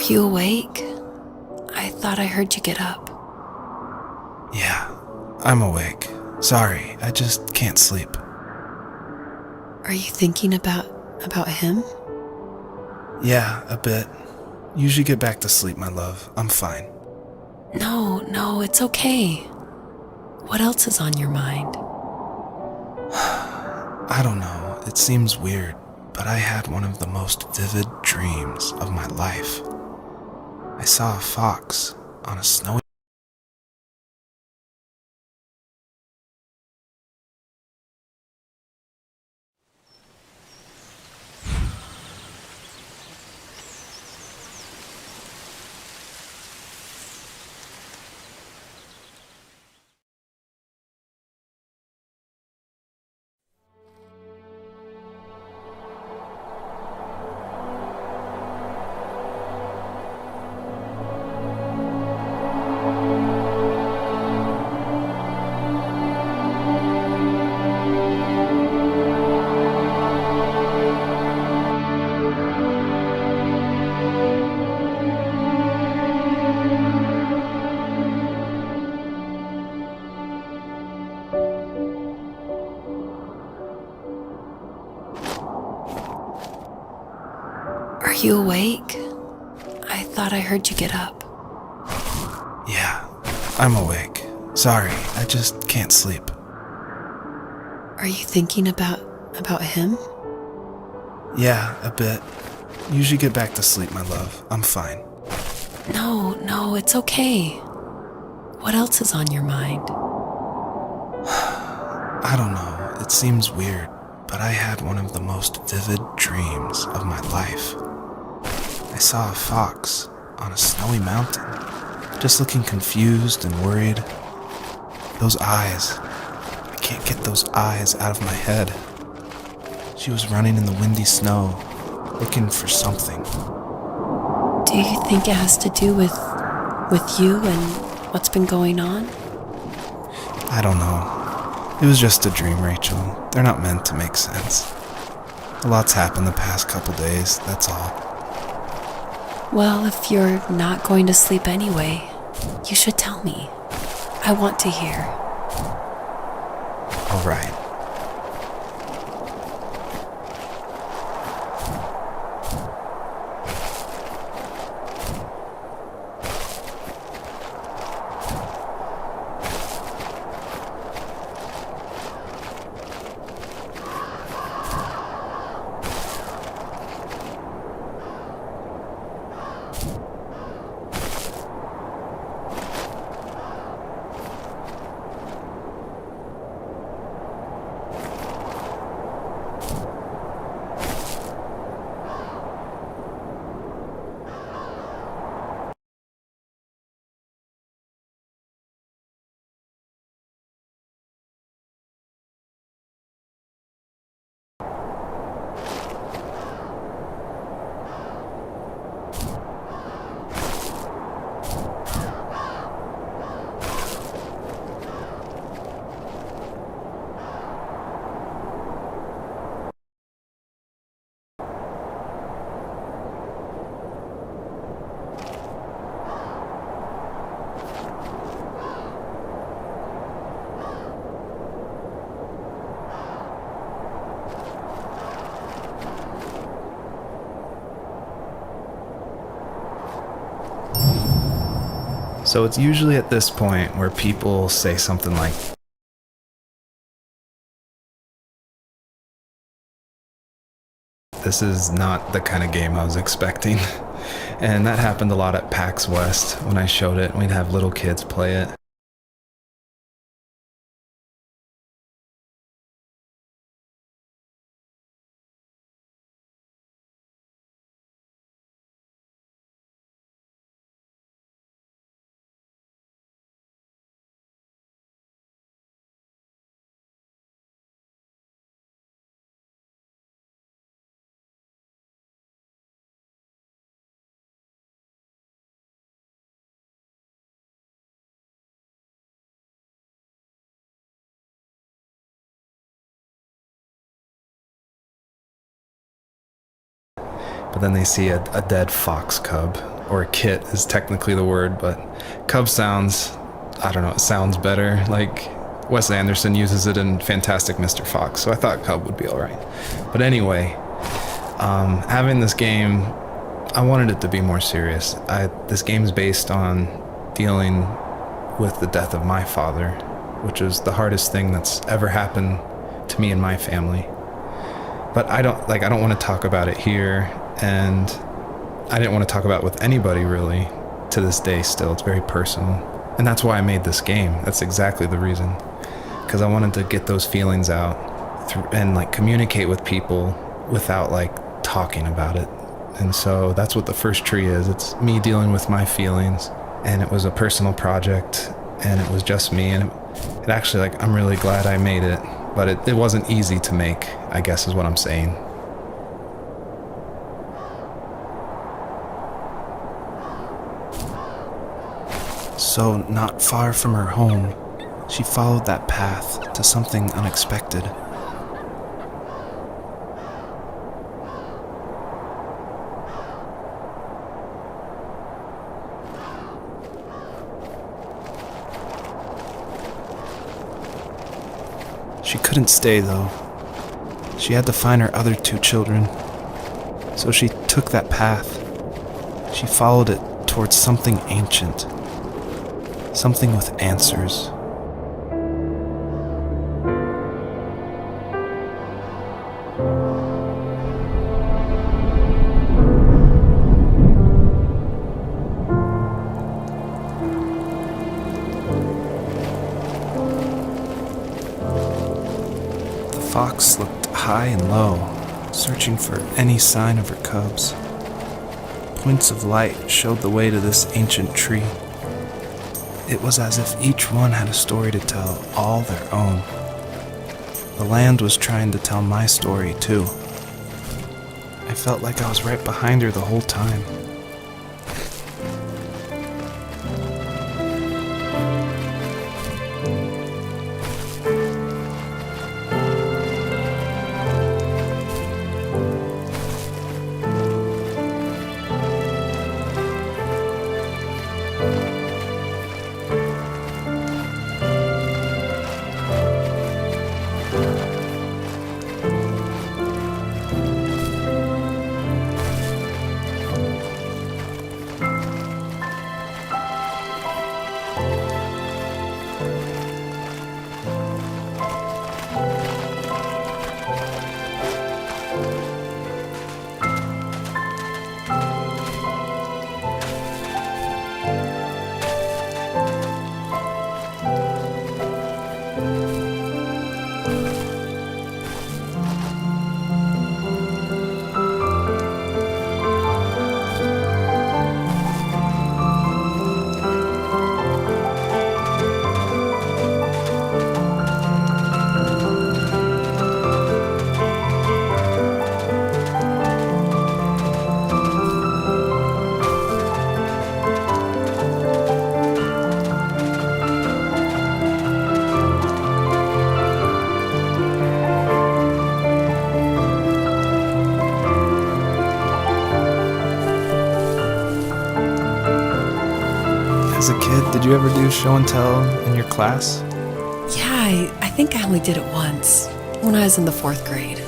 you awake? I thought I heard you get up. Yeah, I'm awake. Sorry, I just can't sleep. Are you thinking about him? Yeah, a bit. Usually get back to sleep, my love. I'm fine. No, it's okay. What else is on your mind? I don't know, it seems weird, but I had one of the most vivid dreams of my life. I saw a fox on a snowy. Are you awake? I thought I heard you get up. Yeah, I'm awake. Sorry, I just can't sleep. Are you thinking about him? Yeah, a bit. Usually get back to sleep, my love. I'm fine. No, it's okay. What else is on your mind? I don't know, it seems weird, but I had one of the most vivid dreams of my life. I saw a fox on a snowy mountain, just looking confused and worried. Those eyes, I can't get those eyes out of my head. She was running in the windy snow, looking for something. Do you think it has to do with you and what's been going on? I don't know. It was just a dream, Rachel. They're not meant to make sense. A lot's happened the past couple days, that's all. Well, if you're not going to sleep anyway, you should tell me. I want to hear. All right. So it's usually at this point where people say something like, "This is not the kind of game I was expecting." And that happened a lot at PAX West when I showed it. We'd have little kids play it. But then they see a dead fox cub or kit is technically the word, but cub sounds, I don't know, it sounds better. Like Wes Anderson uses it in Fantastic Mr. Fox, so I thought cub would be alright. But anyway, having this game, I wanted it to be more serious. This game's based on dealing with the death of my father, which is the hardest thing that's ever happened to me and my family. But I don't want to talk about it here, and I didn't want to talk about it with anybody really to this day still. It's very personal. And that's why I made this game. That's exactly the reason. Because I wanted to get those feelings out and like communicate with people without like talking about it. And so that's what the first tree is. It's me dealing with my feelings, and it was a personal project, and it was just me, and it actually, like, I'm really glad I made it, but it wasn't easy to make, I guess is what I'm saying. So, not far from her home, she followed that path to something unexpected. She couldn't stay, though. She had to find her other 2 children. So she took that path. She followed it towards something ancient. Something with answers. The fox looked high and low, searching for any sign of her cubs. Points of light showed the way to this ancient tree. It was as if each one had a story to tell, all their own. The land was trying to tell my story, too. I felt like I was right behind her the whole time. As a kid, did you ever do show and tell in your class? Yeah, I think I only did it once, when I was in the 4th grade.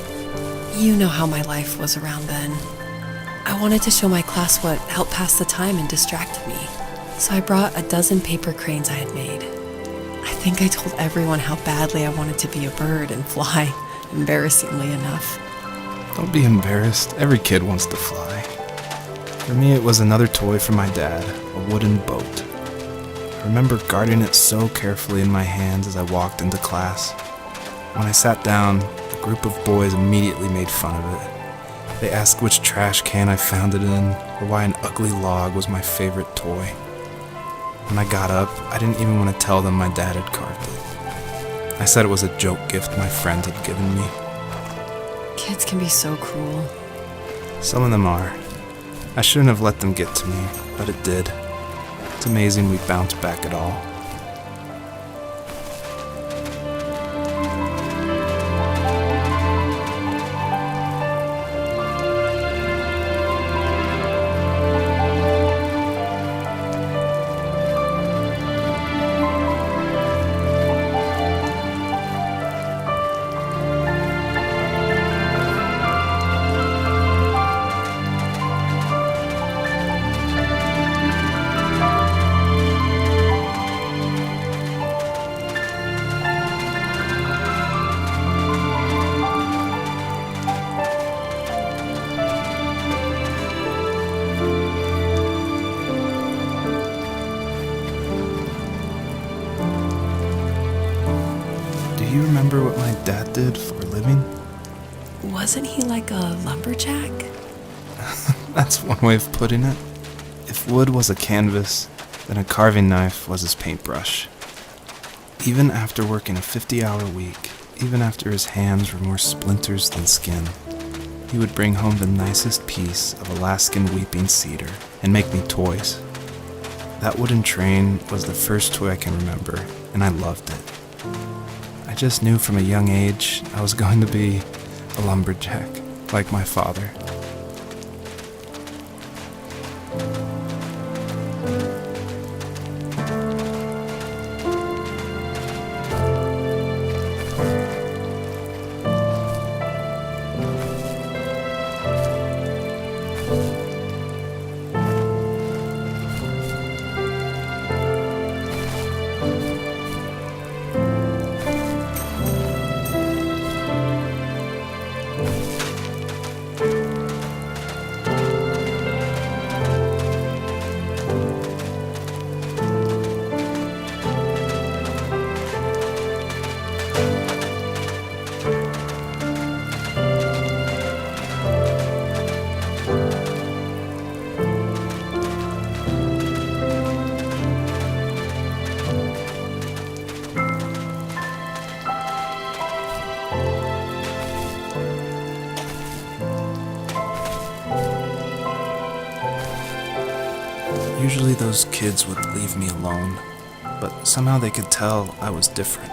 You know how my life was around then. I wanted to show my class what helped pass the time and distracted me. So I brought a dozen paper cranes I had made. I think I told everyone how badly I wanted to be a bird and fly, embarrassingly enough. Don't be embarrassed. Every kid wants to fly. For me, it was another toy from my dad, a wooden boat. I remember guarding it so carefully in my hands as I walked into class. When I sat down, a group of boys immediately made fun of it. They asked which trash can I found it in, or why an ugly log was my favorite toy. When I got up, I didn't even want to tell them my dad had carved it. I said it was a joke gift my friend had given me. Kids can be so cruel. Some of them are. I shouldn't have let them get to me, but it did. It's amazing we bounced back at all. remember what my dad did for a living? Wasn't he like a lumberjack? That's one way of putting it. If wood was a canvas, then a carving knife was his paintbrush. Even after working a 50-hour week, even after his hands were more splinters than skin, he would bring home the nicest piece of Alaskan weeping cedar and make me toys. That wooden train was the first toy I can remember, and I loved it. I just knew from a young age I was going to be a lumberjack, like my father. Usually those kids would leave me alone, but somehow they could tell I was different.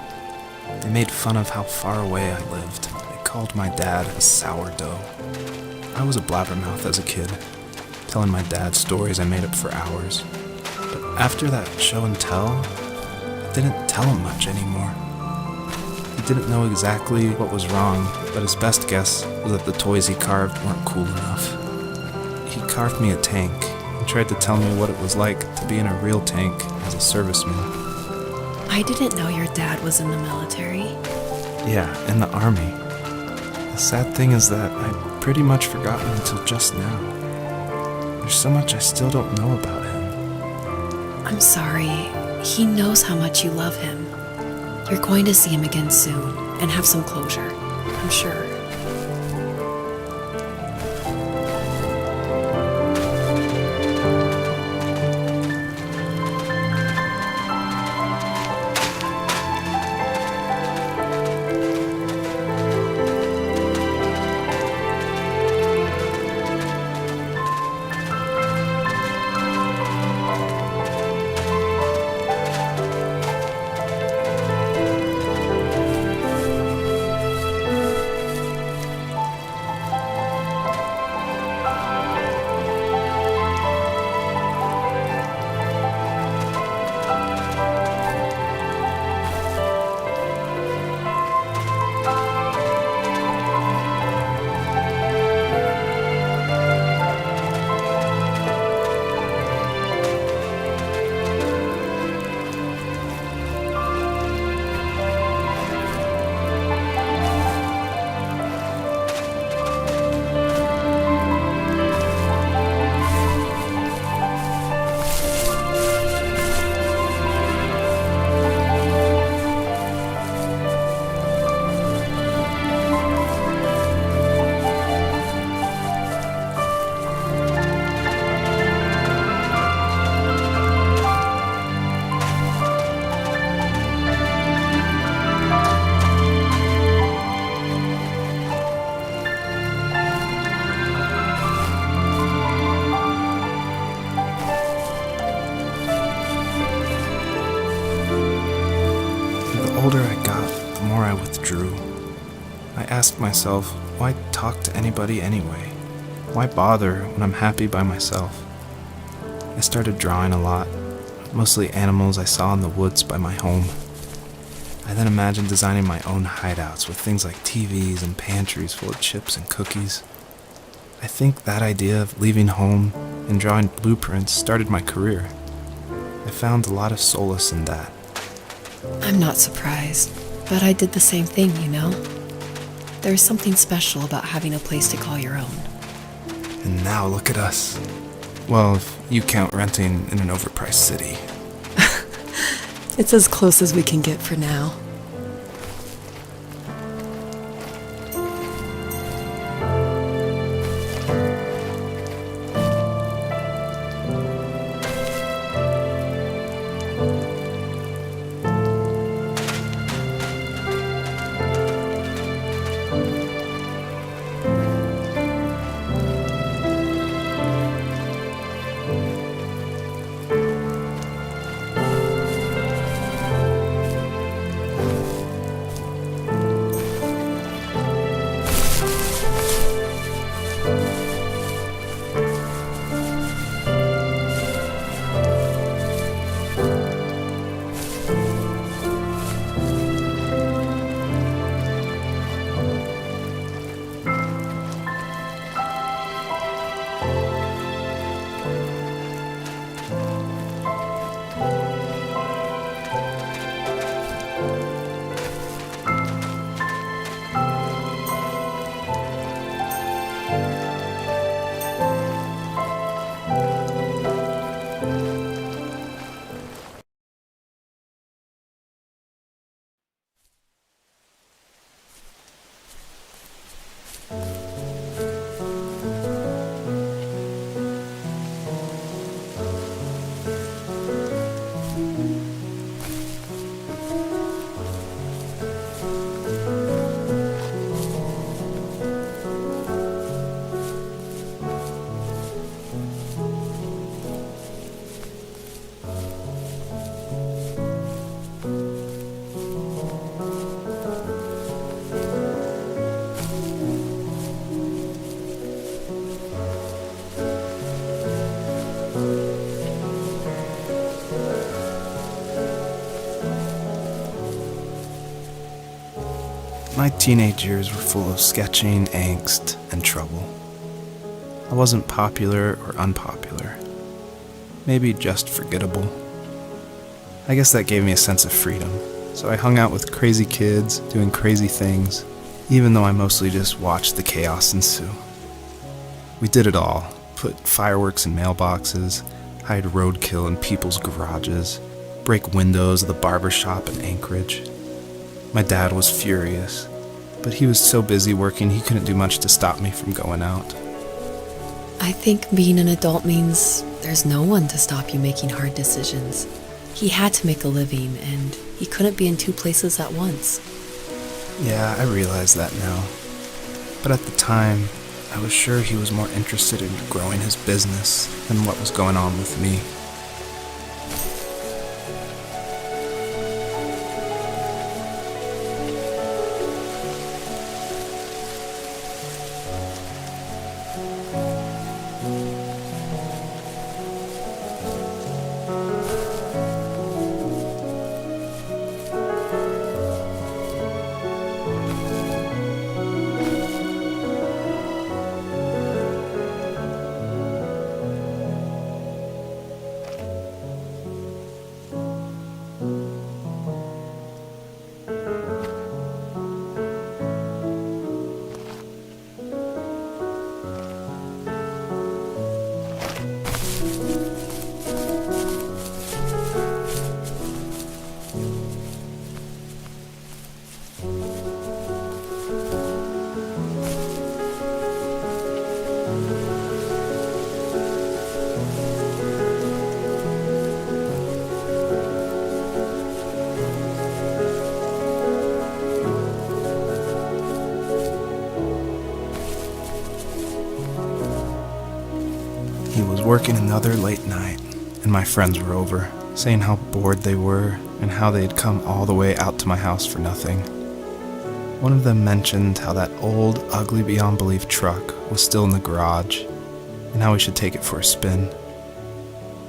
They made fun of how far away I lived. They called my dad a sourdough. I was a blabbermouth as a kid, telling my dad stories I made up for hours. But after that show and tell, I didn't tell him much anymore. He didn't know exactly what was wrong, but his best guess was that the toys he carved weren't cool enough. He carved me a tank and tried to tell me what it was like to be in a real tank as a serviceman. I didn't know your dad was in the military. Yeah, in the army. The sad thing is that I'd pretty much forgotten until just now. There's so much I still don't know about him. I'm sorry. He knows how much you love him. You're going to see him again soon and have some closure, I'm sure. The older I got, the more I withdrew. I asked myself, why talk to anybody anyway? Why bother when I'm happy by myself? I started drawing a lot, mostly animals I saw in the woods by my home. I then imagined designing my own hideouts with things like TVs and pantries full of chips and cookies. I think that idea of leaving home and drawing blueprints started my career. I found a lot of solace in that. I'm not surprised, but I did the same thing, you know? There's something special about having a place to call your own. And now look at us. Well, if you count renting in an overpriced city. It's as close as we can get for now. My teenage years were full of sketching, angst, and trouble. I wasn't popular or unpopular. Maybe just forgettable. I guess that gave me a sense of freedom, so I hung out with crazy kids, doing crazy things, even though I mostly just watched the chaos ensue. We did it all. Put fireworks in mailboxes, hide roadkill in people's garages, break windows of the barber shop in Anchorage. My dad was furious, but he was so busy working he couldn't do much to stop me from going out. I think being an adult means there's no one to stop you making hard decisions. He had to make a living, and he couldn't be in two places at once. Yeah, I realize that now. But at the time, I was sure he was more interested in growing his business than what was going on with me. He was working another late night, and my friends were over, saying how bored they were and how they had come all the way out to my house for nothing. One of them mentioned how that old, ugly beyond belief truck was still in the garage, and how we should take it for a spin.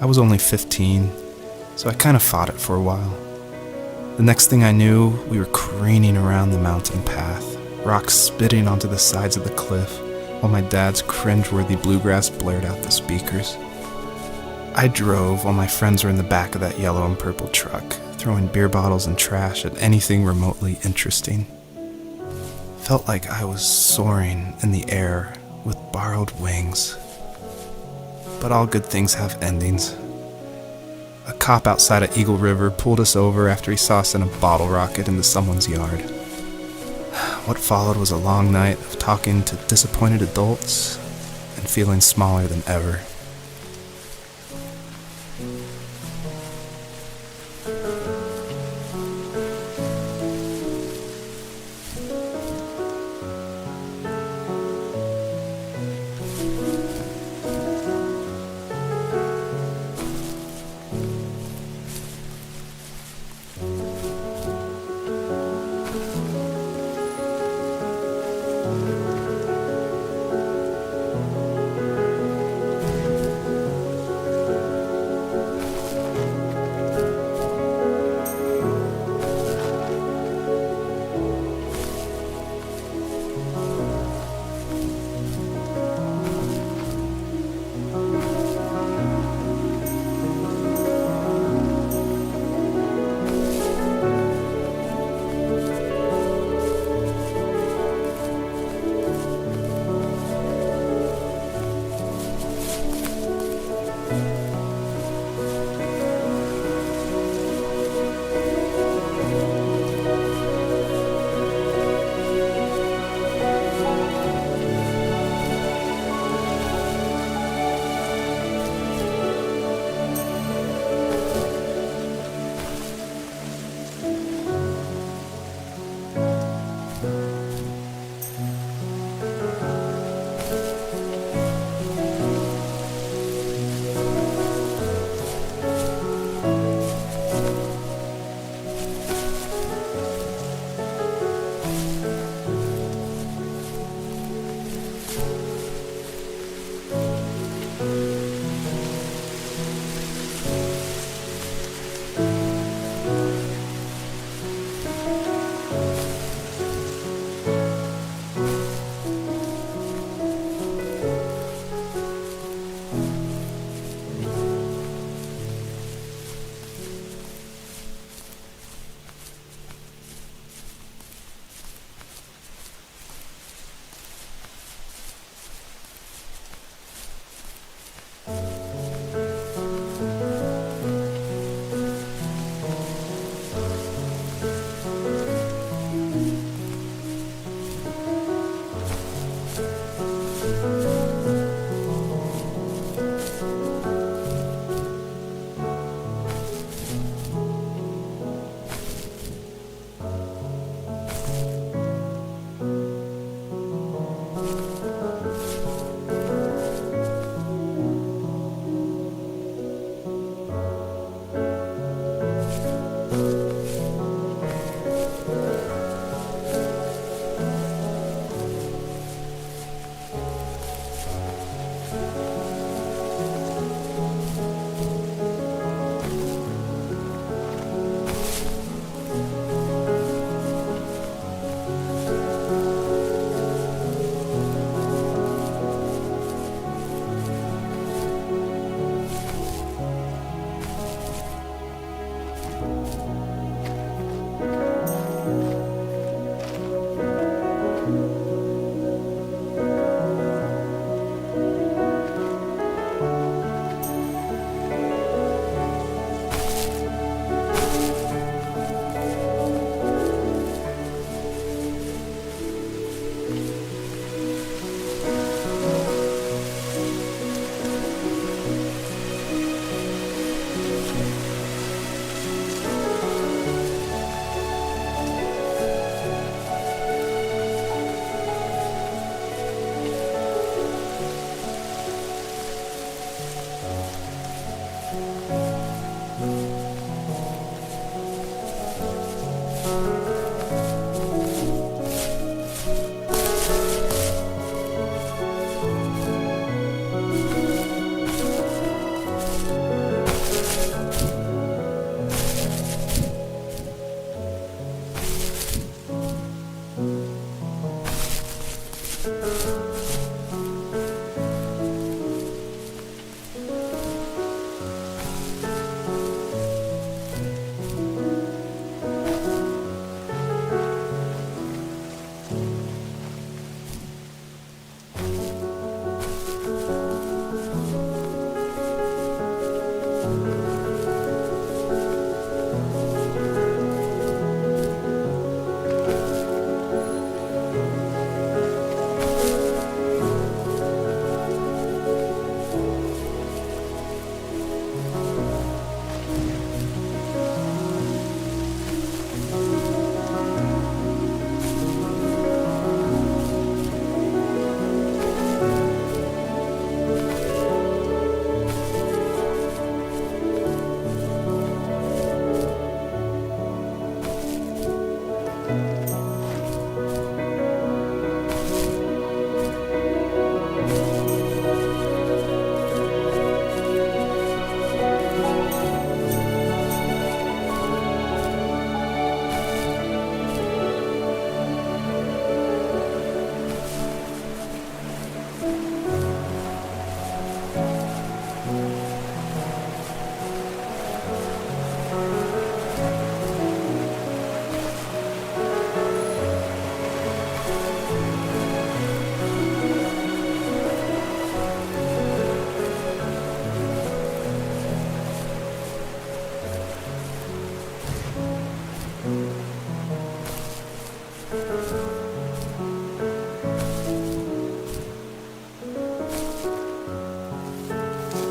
I was only 15, so I kind of fought it for a while. The next thing I knew, we were careening around the mountain path, rocks spitting onto the sides of the cliff, while my dad's cringeworthy bluegrass blared out the speakers. I drove while my friends were in the back of that yellow and purple truck, throwing beer bottles and trash at anything remotely interesting. Felt like I was soaring in the air with borrowed wings. But all good things have endings. A cop outside of Eagle River pulled us over after he saw us in a bottle rocket into someone's yard. What followed was a long night of talking to disappointed adults and feeling smaller than ever.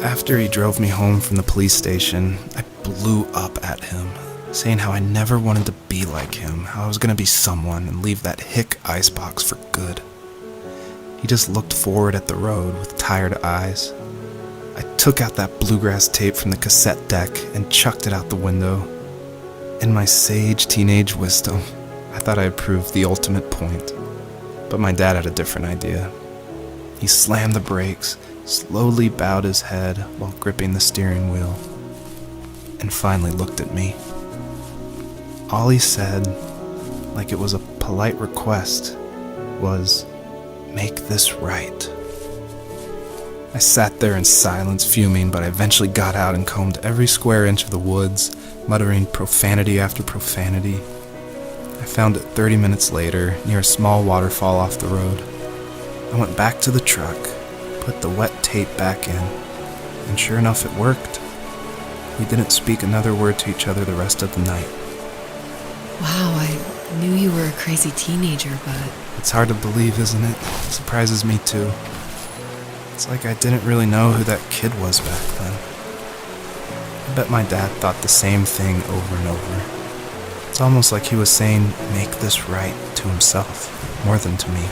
After he drove me home from the police station, I blew up at him, saying how I never wanted to be like him, how I was going to be someone and leave that hick icebox for good. He just looked forward at the road with tired eyes. I took out that bluegrass tape from the cassette deck and chucked it out the window. In my sage teenage wisdom, I thought I had proved the ultimate point. But my dad had a different idea. He slammed the brakes, slowly bowed his head while gripping the steering wheel, and finally looked at me. All he said, like it was a polite request, was, "Make this right." I sat there in silence, fuming, but I eventually got out and combed every square inch of the woods, muttering profanity after profanity. I found it 30 minutes later, near a small waterfall off the road. I went back to the truck, put the wet tape back in, and sure enough, it worked. We didn't speak another word to each other the rest of the night. Wow, I knew you were a crazy teenager, but It's hard to believe, isn't it? It surprises me too. It's like I didn't really know who that kid was back then. I bet my dad thought the same thing over and over. It's almost like he was saying, "Make this right," to himself, more than to me.